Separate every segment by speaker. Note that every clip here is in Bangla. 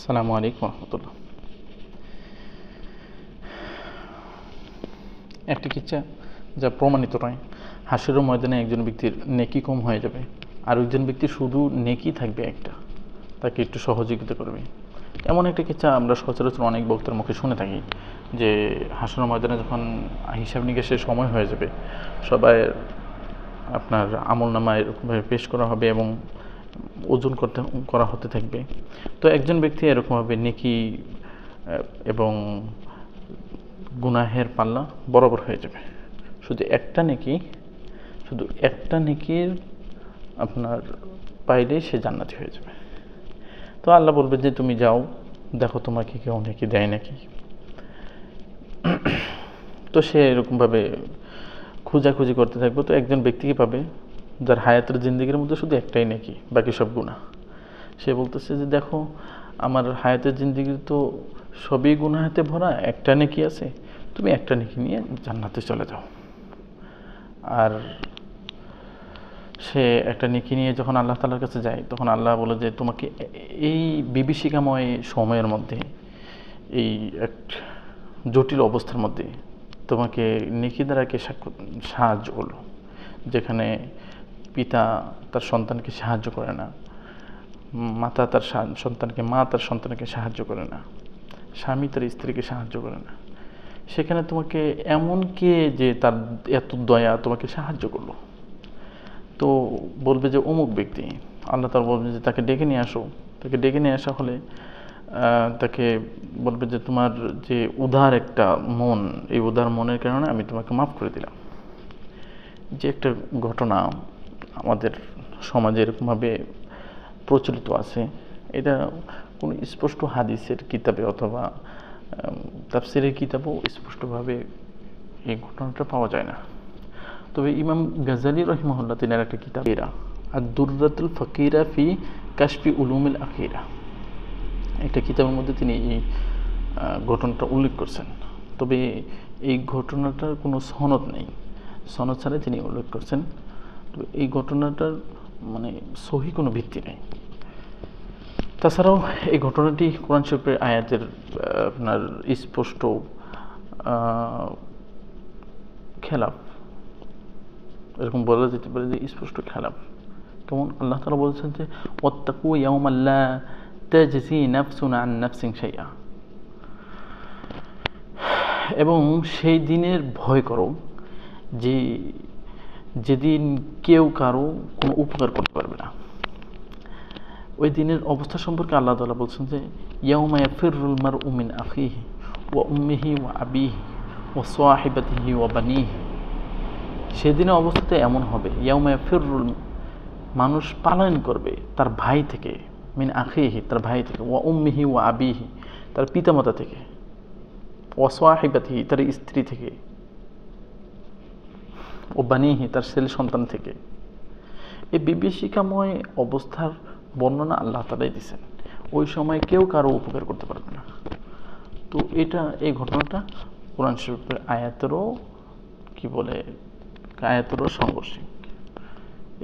Speaker 1: আসসালামু আলাইকুম রহমতুল্লাহ। একটি কিচ্ছা যা প্রমাণিত নয়, হাসরের ময়দানে একজন ব্যক্তির নেকি কম হয়ে যাবে, আর একজন ব্যক্তি শুধু নেকি থাকবে একটা, তাকে একটু সহযোগিতা করবে। এমন একটা কিচ্ছা আমরা সচরাচর অনেক বক্তার মুখে শুনে থাকি যে হাসরের ময়দানে যখন হিসাব নিকাশের সময় হয়ে যাবে, সবাই আপনার আমলনামা এরকমভাবে পেশ করা হবে এবং ওজন করা হতে থাকবে। তো একজন ব্যক্তি এরকমভাবে নেকি এবং গুনাহের পাল্লা বরাবর হয়ে যাবে। শুধু একটা নেকির আপনার পাইলেই সে জান্নাতি হয়ে যাবে। তো আল্লাহ বলবে যে তুমি যাও, দেখো তোমাকে কেউ নেকি দেয় নাকি। তো সে এরকমভাবে খোঁজাখুঁজি করতে থাকবে। তো একজন ব্যক্তিকে পাবে যার হায়াতের জিন্দেগির মধ্যে শুধু একটাই নেকি, বাকি সব গুনাহ। সে বলতেছে যে দেখো, আমার হায়াতের জিন্দেগির তো সবই গুনাহাতে ভরা, একটা নেকি আছে, তুমি একটা নেকি নিয়ে জান্নাতে চলে যাও। আর সে একটা নেকি নিয়ে যখন আল্লাহ তাআলার কাছে যায়, তখন আল্লাহ বলে যে তোমাকে এই বিভীষিকাময় সময়ের মধ্যে, এই এক জটিল অবস্থার মধ্যে তোমাকে নেকি দ্বারা কে সাহায্য করলো, যেখানে পিতা তার সন্তানকে সাহায্য করে না, মা তার সন্তানকে সাহায্য করে না, স্বামী তার স্ত্রীকে সাহায্য করে না, সেখানে তোমাকে এমন কে যে তার এত দয়া তোমাকে সাহায্য করলো। তো বলবে যে অমুক ব্যক্তি। আল্লাহ তাআলা বলবে যে তাকে ডেকে নিয়ে আসো। তাকে ডেকে নিয়ে আসা হলে তাকে বলবে যে তোমার যে উদার একটা মন, এই উদার মনের কারণে আমি তোমাকে মাফ করে দিলাম। যে একটা ঘটনা আমাদের সমাজে এরকমভাবে প্রচলিত আছে, এটা কোনো স্পষ্ট হাদিসের কিতাবে অথবা তাফসীরের কিতাবেও স্পষ্টভাবে এই ঘটনাটা পাওয়া যায় না। তবে ইমাম গাজ্জালী রাহিমাহুল্লাহ তিনার একটা কিতাব আদ-দুররাতুল ফাকিরা ফি কাশফি উলুমিল আখিরা, একটা কিতাবের মধ্যে তিনি এই ঘটনাটা উল্লেখ করছেন। তবে এই ঘটনাটার কোনো সনদ নেই, সনদ ছাড়াই তিনি উল্লেখ করছেন। তো এই ঘটনাটার মানে সহি কোনো ভিত্তি নেই। তাছাড়াও এই ঘটনাটি কোরআন শরীফের আয়াতের আপনার স্পষ্ট খেলাফ, এরকম বলা যেতে পারে যে স্পষ্ট খেলাফ। কেমন? আল্লাহ তাআলা বলছেন যে ওয়াত্তাকু ইয়াওমান লা তাজজি নাফসুন আন নাফসিন শাইআ, এবং সেই দিনের ভয় করো যে যেদিন কেউ কারো কোনো উপকার করতে পারবে না। ওই দিনের অবস্থা সম্পর্কে আল্লাহ তাআলা বলছেন যে ইয়াউমা ইয়াফিরুল মারউ মিন আখিহি ওয়া উম্মিহি ওয়া আবিহি ওয়া সাহিবাতিহি ওয়া বানিহি। সেদিনের অবস্থাতে এমন হবে, ইয়াউমা ইয়াফিরুল, মানুষ পালায়ন করবে তার ভাই থেকে, মিন আখিহি, তার ভাই থেকে, ওয়া উম্মিহি ওয়া আবিহি, তার পিতামাতা থেকে, ওয়া সাহিবাতিহি, তার স্ত্রী থেকে, ও বানিহি, তার ছেলে সন্তান থেকে। এই বিভীষিকাময় অবস্থার বর্ণনা আল্লাহ তাআলাই দিয়েছেন। ওই সময় কেউ কারো উপকার করতে পারবে না। তো এই ঘটনাটা কোরআন শরীফের আয়াতেরও আয়াতেরও সাংঘর্ষিক।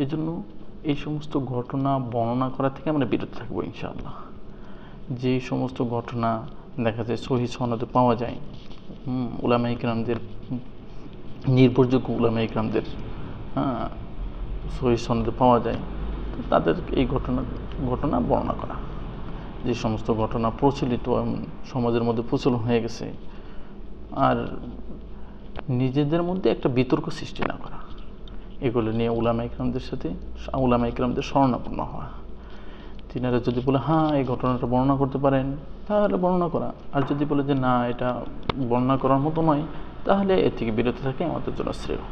Speaker 1: এই জন্য এই সমস্ত ঘটনা বর্ণনা করা থেকে আমরা বিরত থাকবো ইনশাআল্লাহ। যে সমস্ত ঘটনা দেখা যায় সহিহ সনদে পাওয়া যায়, উলামায়ে কিরামদের, নির্ভরযোগ্য উলামায়ে কিরামদের সহিহ সনদে পাওয়া যায়, তাদের এই ঘটনা বর্ণনা করা। যে সমস্ত ঘটনা প্রচলিত সমাজের মধ্যে প্রচলন হয়ে গেছে, আর নিজেদের মধ্যে একটা বিতর্ক সৃষ্টি না করা, এগুলো নিয়ে উলামায়ে কিরামদের শরণাপন্ন হওয়া। তিনারা যদি বলে হ্যাঁ এই ঘটনাটা বর্ণনা করতে পারেন, তাহলে বর্ণনা করা। আর যদি বলে যে না, এটা বর্ণনা করার মতো নয়, তাহলে এর থেকে বিরত থাকে আমাদের জন্য শ্রেয়।